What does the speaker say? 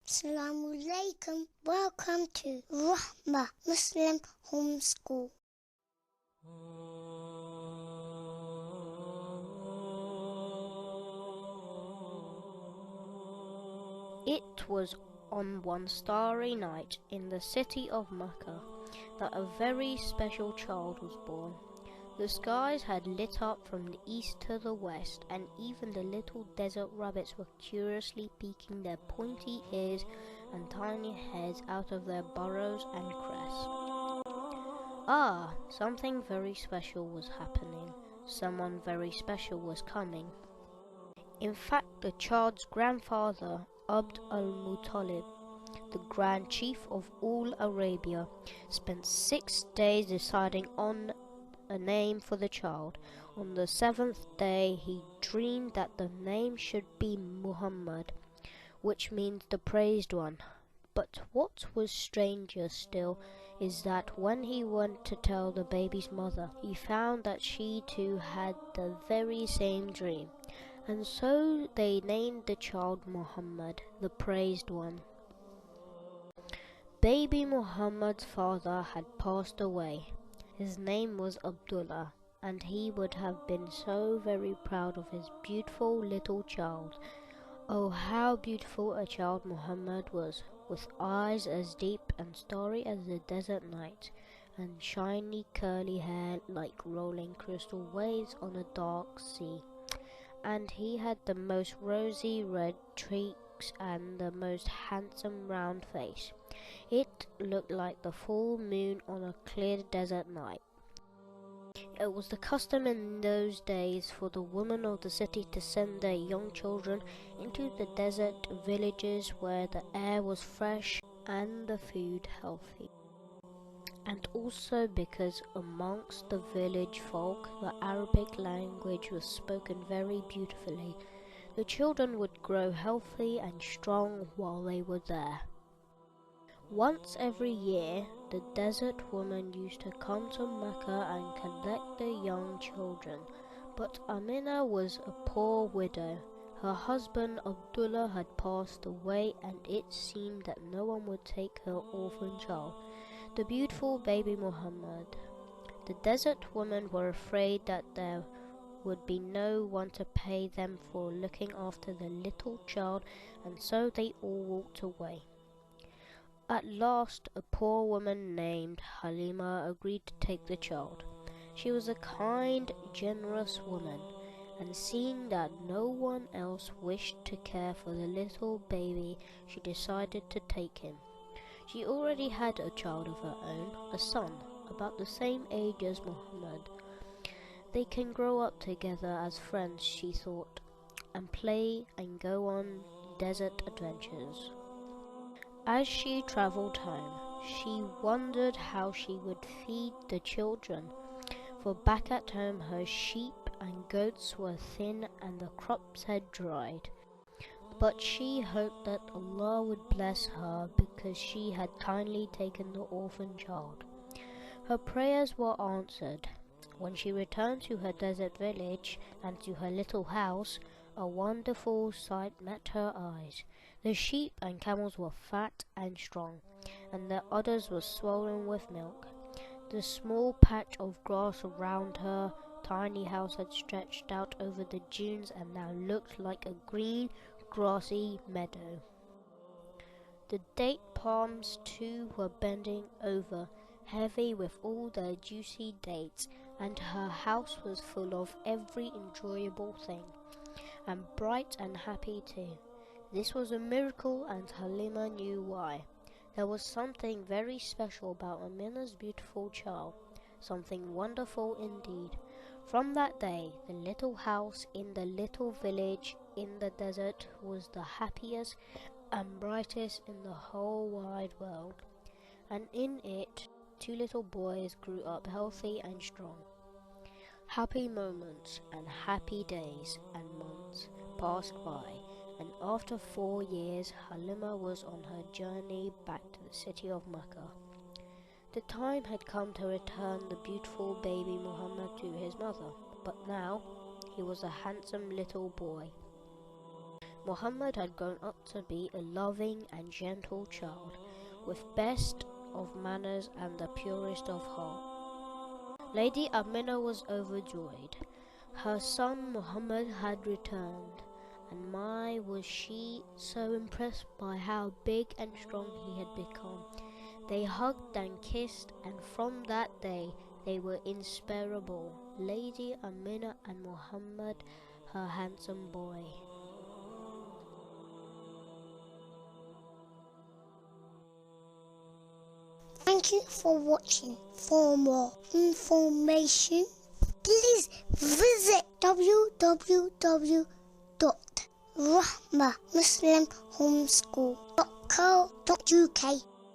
Assalamu alaikum. Welcome to Rahma Muslim Homeschool. It was on one starry night in the city of Makkah that a very special child was born. The skies had lit up from the east to the west, and even the little desert rabbits were curiously peeking their pointy ears and tiny heads out of their burrows and crests. Ah, something very special was happening. Someone very special was coming. In fact, the child's grandfather, al-Muttalib, the Grand Chief of all Arabia, spent 6 days deciding on a name for the child. On the 7th day, he dreamed that the name should be Muhammad, which means the praised one. But what was stranger still is that when he went to tell the baby's mother, he found that she too had the very same dream. And so they named the child Muhammad, the praised one. Baby Muhammad's father had passed away. His name was Abdullah, and he would have been so very proud of his beautiful little child. Oh, how beautiful a child Muhammad was, with eyes as deep and starry as the desert night, and shiny curly hair like rolling crystal waves on a dark sea. And he had the most rosy red cheeks and the most handsome round face. It looked like the full moon on a clear desert night. It was the custom in those days for the women of the city to send their young children into the desert villages where the air was fresh and the food healthy. And also because amongst the village folk the Arabic language was spoken very beautifully. The children would grow healthy and strong while they were there. Once every year, the desert woman used to come to Mecca and collect the young children. But Amina was a poor widow. Her husband Abdullah had passed away, and it seemed that no one would take her orphan child, the beautiful baby Muhammad. The desert women were afraid that there would be no one to pay them for looking after the little child, and so they all walked away. At last, a poor woman named Halima agreed to take the child. She was a kind, generous woman, and seeing that no one else wished to care for the little baby, she decided to take him. She already had a child of her own, a son, about the same age as Muhammad. They can grow up together as friends, she thought, and play and go on desert adventures. As she travelled home, she wondered how she would feed the children, for back at home her sheep and goats were thin and the crops had dried. But she hoped that Allah would bless her because she had kindly taken the orphan child. Her prayers were answered. When she returned to her desert village and to her little house, a wonderful sight met her eyes. The sheep and camels were fat and strong, and their udders were swollen with milk. The small patch of grass around her tiny house had stretched out over the dunes and now looked like a green, grassy meadow. The date palms too were bending over, heavy with all their juicy dates, and her house was full of every enjoyable thing, and bright and happy too. This was a miracle, and Halima knew why. There was something very special about Amina's beautiful child, something wonderful indeed. From that day, the little house in the little village in the desert was the happiest and brightest in the whole wide world, and in it 2 little boys grew up healthy and strong. Happy moments and happy days and months passed by, and after 4 years Halima was on her journey back to the city of Makkah. The time had come to return the beautiful baby Muhammad to his mother, but now he was a handsome little boy. Muhammad had grown up to be a loving and gentle child, with best of manners and the purest of heart. Lady Amina was overjoyed. Her son Muhammad had returned, and my was she so impressed by how big and strong he had become. They hugged and kissed, and from that day they were inseparable, Lady Amina and Muhammad, her handsome boy. Thank you for watching. For more information, please visit www.rahmamuslimhomeschool.co.uk.